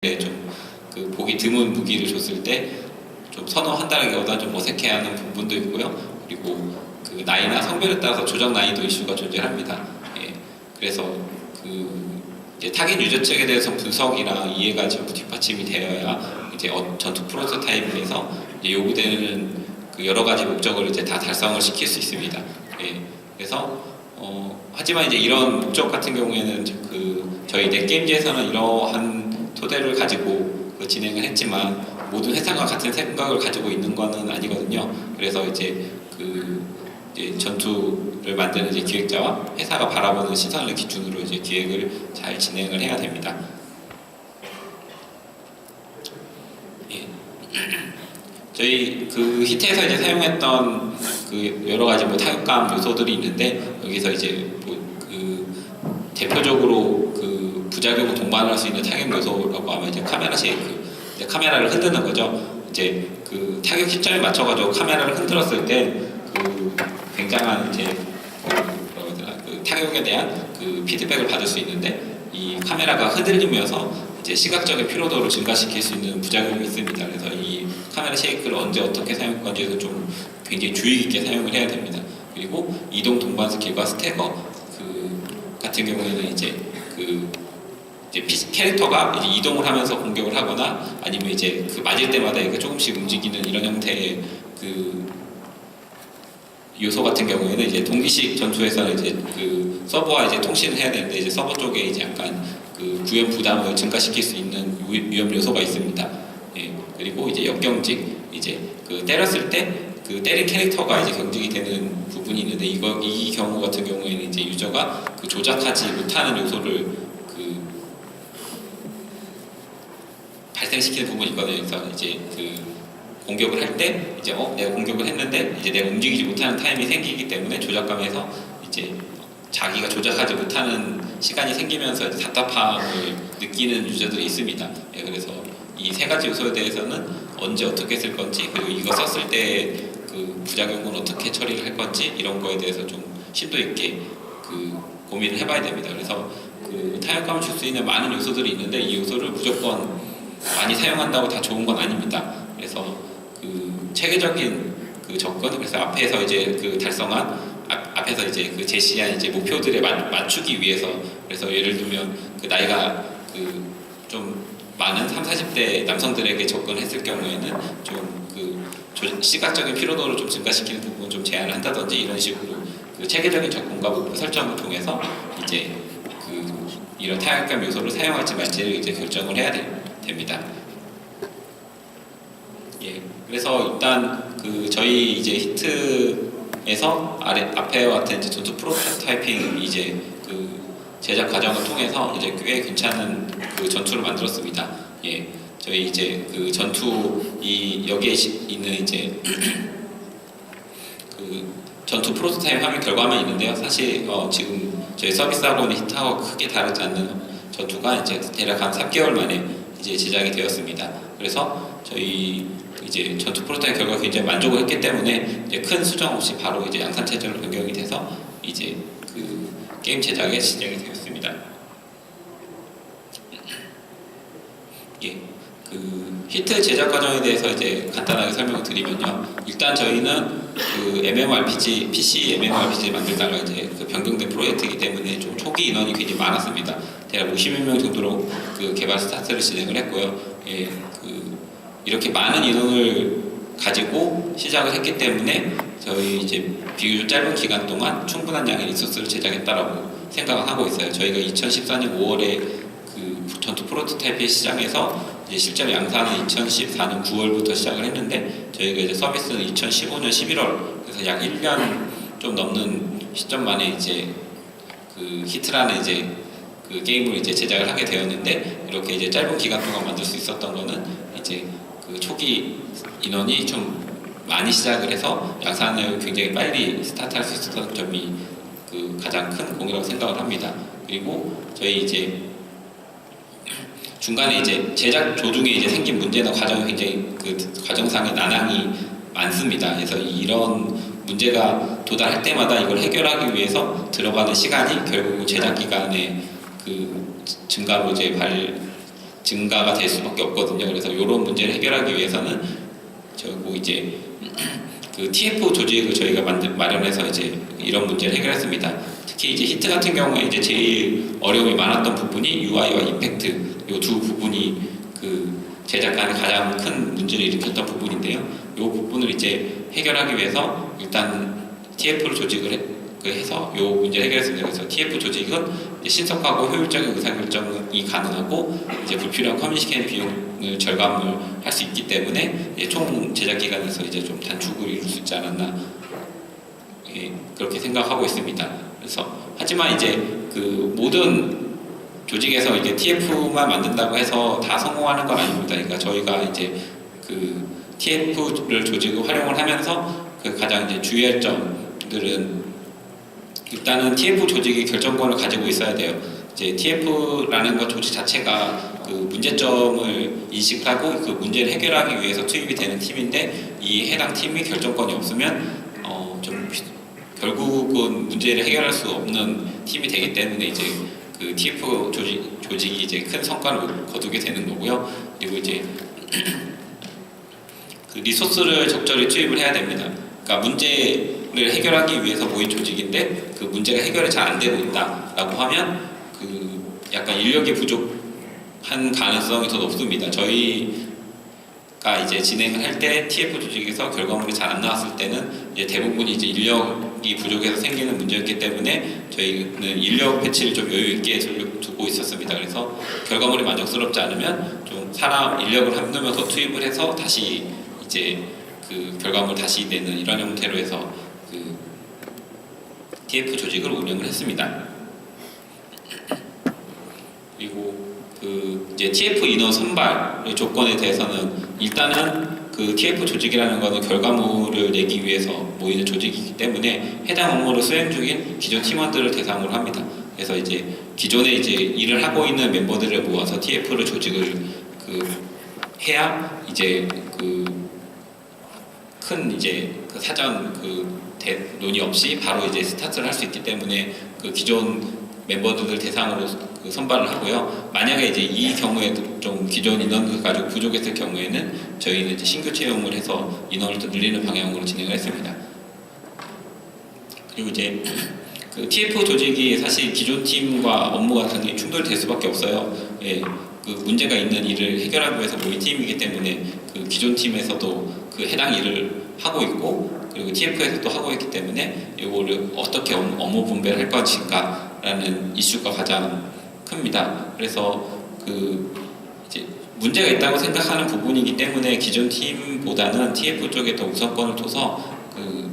좀 보기 드문 무기를 줬을 때 좀 선호한다기보다 좀 어색해하는 부분도 있고요. 그리고 그 나이나 성별에 따라서 조작 난이도 이슈가 존재합니다. 예, 그래서 이제 타깃 유저 측에 대해서 분석이랑 이해가 전부 뒷받침이 되어야 이제 전투 프로토타입에서 이제 요구되는 그 여러 가지 목적을 이제 다 달성을 시킬 수 있습니다. 예, 그래서 하지만 이제 이런 목적 같은 경우에는 저희 넷게임즈에서는 이러한 토대를 가지고 진행을 했지만 모든 회사가 같은 생각을 가지고 있는 거는 아니거든요. 그래서 이제 이제 전투를 만드는 이제 기획자와 회사가 바라보는 시선을 기준으로 이제 기획을 잘 진행을 해야 됩니다. 예. 저희 히트에서 이제 사용했던 여러 가지 타격감 요소들이 있는데 여기서 이제 대표적으로 부작용을 동반할 수 있는 타격 요소라고 하면 이제 카메라 쉐이크, 이제 카메라를 흔드는 거죠. 이제 타격 시점에 맞춰가지고 카메라를 흔들었을 때 굉장한 이제 타격에 대한 피드백을 받을 수 있는데 이 카메라가 흔들리면서 이제 시각적인 피로도를 증가시킬 수 있는 부작용이 있습니다. 그래서 이 카메라 쉐이크를 언제 어떻게 사용할 건지에서 좀 굉장히 주의 깊게 사용을 해야 됩니다. 그리고 이동 동반 스킬과 스태거 같은 경우에는 이제 캐릭터가 이제 이동을 하면서 공격을 하거나 아니면 이제 맞을 때마다 조금씩 움직이는 이런 형태의 요소 같은 경우에는 이제 동기식 전투에서는 이제 서버와 이제 통신을 해야 되는데 이제 서버 쪽에 이제 약간 구현 부담을 증가시킬 수 있는 위험 요소가 있습니다. 예, 그리고 이제 역경직, 이제 때렸을 때 때린 캐릭터가 이제 경직이 되는 부분이 있는데 이 경우 같은 경우에는 이제 유저가 조작하지 못하는 요소를 발생시키는 부분이 있거든요. 그래서 이제 공격을 할 때 이제 내가 공격을 했는데 이제 내가 움직이지 못하는 타임이 생기기 때문에 조작감에서 이제 자기가 조작하지 못하는 시간이 생기면서 이제 답답함을 느끼는 유저들이 있습니다. 예, 그래서 이 세 가지 요소에 대해서는 언제 어떻게 쓸 건지, 그리고 이거 썼을 때 부작용은 어떻게 처리를 할 건지, 이런 거에 대해서 좀 심도 있게 고민을 해봐야 됩니다. 그래서 타격감을 줄 수 있는 많은 요소들이 있는데 이 요소를 무조건 많이 사용한다고 다 좋은 건 아닙니다. 그래서 체계적인 접근, 그래서 앞에서 이제 달성한 앞에서 이제 제시한 이제 목표들에 맞추기 위해서, 그래서 예를 들면 나이가 좀 많은 30, 40대 남성들에게 접근했을 경우에는 좀 시각적인 피로도를 좀 증가시키는 부분을 좀 제한을 한다든지 이런 식으로 체계적인 접근과 목표 설정을 통해서 이제 이런 타격감 요소를 사용할지 말지를 이제 결정을 해야 됩니다. 예, 그래서 일단 저희 이제 히트에서 앞에와 같은 이제 전투 프로토타이핑 이제 제작 과정을 통해서 이제 꽤 괜찮은 전투를 만들었습니다. 예, 저희 이제 여기에 있는 이제 전투 프로토타입 화면 결과만 있는데요. 사실 지금 저희 서비스하고 있는 히트하고 크게 다르지 않는 전투가 이제 대략 한 3개월 만에 이제 제작이 되었습니다. 그래서 저희 이제 전투 프로토타입 결과 굉장히 만족을 했기 때문에 이제 큰 수정 없이 바로 이제 양산 체제로 변경이 돼서 이제 게임 제작에 진행이 되었습니다. 예, 히트 제작 과정에 대해서 이제 간단하게 설명을 드리면요. 일단 저희는 MMORPG, PC MMORPG 만들다가 이제 변경된 프로젝트이기 때문에 좀 초기 인원이 굉장히 많았습니다. 대략 51명 정도로 개발 스타트를 진행을 했고요. 예, 이렇게 많은 인원을 가지고 시작을 했기 때문에 저희 이제 비교적 짧은 기간 동안 충분한 양의 리소스를 제작했다라고 생각을 하고 있어요. 저희가 2014년 5월에 전투 프로토타입의 시장에서 이제 실제로 양산은 2014년 9월부터 시작을 했는데 저희가 이제 서비스는 2015년 11월, 그래서 약 1년 좀 넘는 시점 만에 이제 히트라는 이제 게임을 이제 제작을 하게 되었는데, 이렇게 이제 짧은 기간 동안 만들 수 있었던 거는 이제 초기 인원이 좀 많이 시작을 해서 양산을 굉장히 빨리 스타트할 수 있었던 점이 가장 큰 공이라고 생각을 합니다. 그리고 저희 이제 중간에 이제 제작 도중에 이제 생긴 문제나 과정이 굉장히 과정상의 난항이 많습니다. 그래서 이런 문제가 도달할 때마다 이걸 해결하기 위해서 들어가는 시간이 결국 제작 기간의 증가로 이제 증가가 될 수밖에 없거든요. 그래서 이런 문제를 해결하기 위해서는 저고 이제 그 TF 조직을 저희가 마련해서 이제 이런 문제를 해결했습니다. 특히 이제 히트 같은 경우에 이제 제일 어려움이 많았던 부분이 UI와 임팩트 이 두 부분이 그 제작간에 가장 큰 문제를 일으켰던 부분인데요. 이 부분을 이제 해결하기 위해서 일단 TF를 조직을 해서 이 문제를 해결했습니다. 그래서 TF 조직은 신속하고 효율적인 의사결정이 가능하고 이제 불필요한 커뮤니케이션 비용을 절감을 할 수 있기 때문에 총 제작 기간에서 이제 좀 단축을 이룰 수 있지 않았나 그렇게 생각하고 있습니다. 그래서 하지만 이제 그 모든 조직에서 이게 TF만 만든다고 해서 다 성공하는 건 아닙니다. 그러니까 저희가 이제 그 TF를 조직을 활용을 하면서 그 가장 이제 주의할 점들은 일단은 TF 조직이 결정권을 가지고 있어야 돼요. 이제 TF라는 것 조직 자체가 그 문제점을 인식하고 그 문제를 해결하기 위해서 투입이 되는 팀인데 이 해당 팀이 결정권이 없으면 좀 결국은 문제를 해결할 수 없는 팀이 되기 때문에 이제 그 TF 조직이 이제 큰 성과를 거두게 되는 거고요. 그리고 이제 그 리소스를 적절히 투입을 해야 됩니다. 그러니까 문제를 해결하기 위해서 모인 조직인데 그 문제가 해결이 잘 안 되고 있다라고 하면 그 약간 인력이 부족한 가능성이 더 높습니다. 저희가 이제 진행을 할 때 TF 조직에서 결과물이 잘 안 나왔을 때는 이제 대부분이 이제 인력이 부족해서 생기는 문제였기 때문에 저희는 인력 배치를 좀 여유 있게 두고 있었습니다. 그래서 결과물이 만족스럽지 않으면 좀 사람 인력을 한 명 더 투입을 해서 다시 이제 그 결과물 다시 내는 이런 형태로 해서 그 TF 조직을 운영을 했습니다. 그리고 그 이제 TF 인원 선발 조건에 대해서는 일단은 그 TF 조직이라는 것은 결과물을 내기 위해서 모이는 조직이기 때문에 해당 업무를 수행 중인 기존 팀원들을 대상으로 합니다. 그래서 이제 기존에 이제 일을 하고 있는 멤버들을 모아서 TF를 조직을 그 해야 이제 그 큰 이제 그 사전 그 논의 없이 바로 이제 스타트를 할 수 있기 때문에 그 기존 멤버들을 대상으로 그 선발을 하고요. 만약에 이제 이 경우에도 좀 기존 인원을 가지고 부족했을 경우에는 저희는 이제 신규 채용을 해서 인원을 더 늘리는 방향으로 진행을 했습니다. 그리고 이제 그 TF 조직이 사실 기존 팀과 업무가 상당히 충돌될 수밖에 없어요. 예, 그 문제가 있는 일을 해결하기 위해서 모인 팀이기 때문에 그 기존 팀에서도 그 해당 일을 하고 있고 그리고 TF에서도 하고 있기 때문에 이거를 어떻게 업무 분배를 할 것인가라는 이슈가 가장 큽니다. 그래서 그 이제 문제가 있다고 생각하는 부분이기 때문에 기존 팀보다는 TF 쪽에 더 우선권을 둬서 그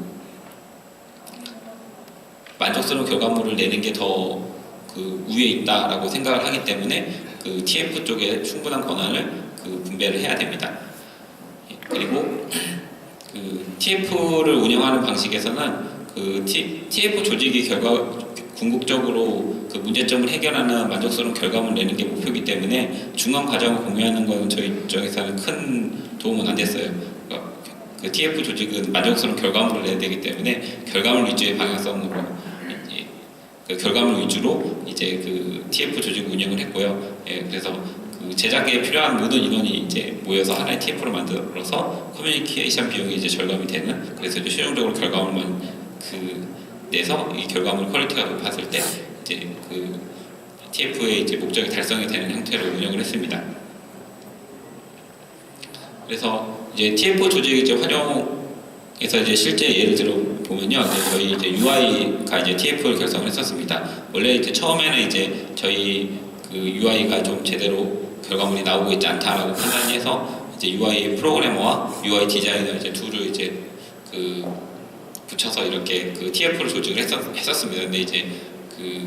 만족스러운 결과물을 내는 게 더 그 우위에 있다라고 생각을 하기 때문에 그 TF 쪽에 충분한 권한을 그 분배를 해야 됩니다. 그리고 그 TF를 운영하는 방식에서는 그 TF 조직이 궁극적으로 그 문제점을 해결하는 만족스러운 결과물을 내는 게 목표이기 때문에 중간 과정을 공유하는 건 저희 입장에서는 큰 도움은 안 됐어요. 그러니까 그 TF 조직은 만족스러운 결과물을 내야 되기 때문에 결과물 위주의 방향성으로 그 결과물 위주로 이제 그 TF 조직을 운영을 했고요. 예, 그래서 그 제작에 필요한 모든 인원이 이제 모여서 하나의 TF를 만들어서 커뮤니케이션 비용이 이제 절감이 되는 그래서 이제 최종적으로 결과물만 그 내서 이 결과물 퀄리티가 높았을 때 이제 그 TF의 이제 목적이 달성이 되는 형태로 운영을 했습니다. 그래서 이제 TF 조직 이제 활용에서 이제 실제 예를 들어 보면요, 이제 저희 이제 UI가 이제 TF를 결성을 했었습니다. 원래 이제 처음에는 이제 저희 그 UI가 좀 제대로 결과물이 나오고 있지 않다라고 판단해서 이제 UI 프로그래머와 UI 디자이너 이제 둘을 이제 그 붙여서 이렇게 그 TF를 조직을 했었습니다. 근데 이제 그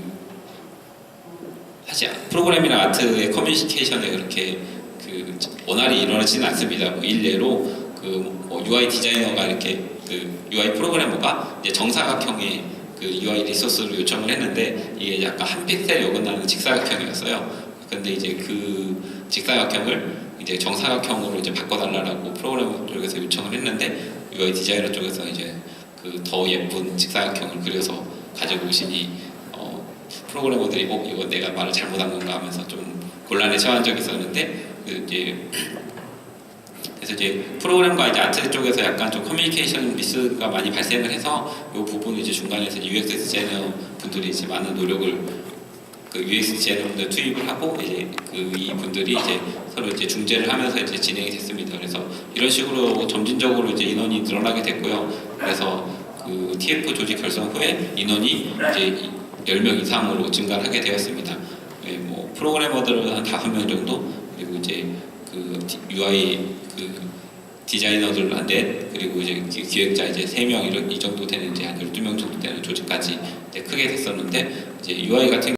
사실 프로그램이나 아트의 커뮤니케이션에 그렇게 그 원활히 일어나지는 않습니다. 뭐 일례로 그 UI 디자이너가 이렇게 그 UI 프로그래머가 이제 정사각형의 그 UI 리소스를 요청을 했는데 이게 약간 한 픽셀 어긋나는 직사각형이었어요. 근데 이제 그 직사각형을 이제 정사각형으로 이제 바꿔달라고 프로그래머 쪽에서 요청을 했는데 UI 디자이너 쪽에서 이제 그 더 예쁜 직사각형을 그려서 가지고 오시니 프로그래머들이 이거 내가 말을 잘못한 건가 하면서 좀 곤란에 처한 적이 있었는데 그래서 이제 프로그램과 이제 아트 쪽에서 약간 좀 커뮤니케이션 미스가 많이 발생을 해서 이 부분을 이제 중간에서 UX 디자이너 분들이 이제 많은 노력을 UX 디자이너분들 투입을 하고 이제 이 분들이 이제 서로 이제 중재를 하면서 이제 진행이 됐습니다. 그래서 이런 식으로 점진적으로 이제 인원이 늘어나게 됐고요. 그래서 TF 조직 결성 후에 인원이 이제 10명 이상으로 증가하게 되었습니다. 네, 뭐 프로그래머들은 한 5명 정도, 그리고 이제 UI 디자이너들 한 대, 그리고 이제 기획자 이제 3명 이 정도 되는 이제 한 12명 정도 되는 조직까지 크게 됐었는데, 이제 UI 같은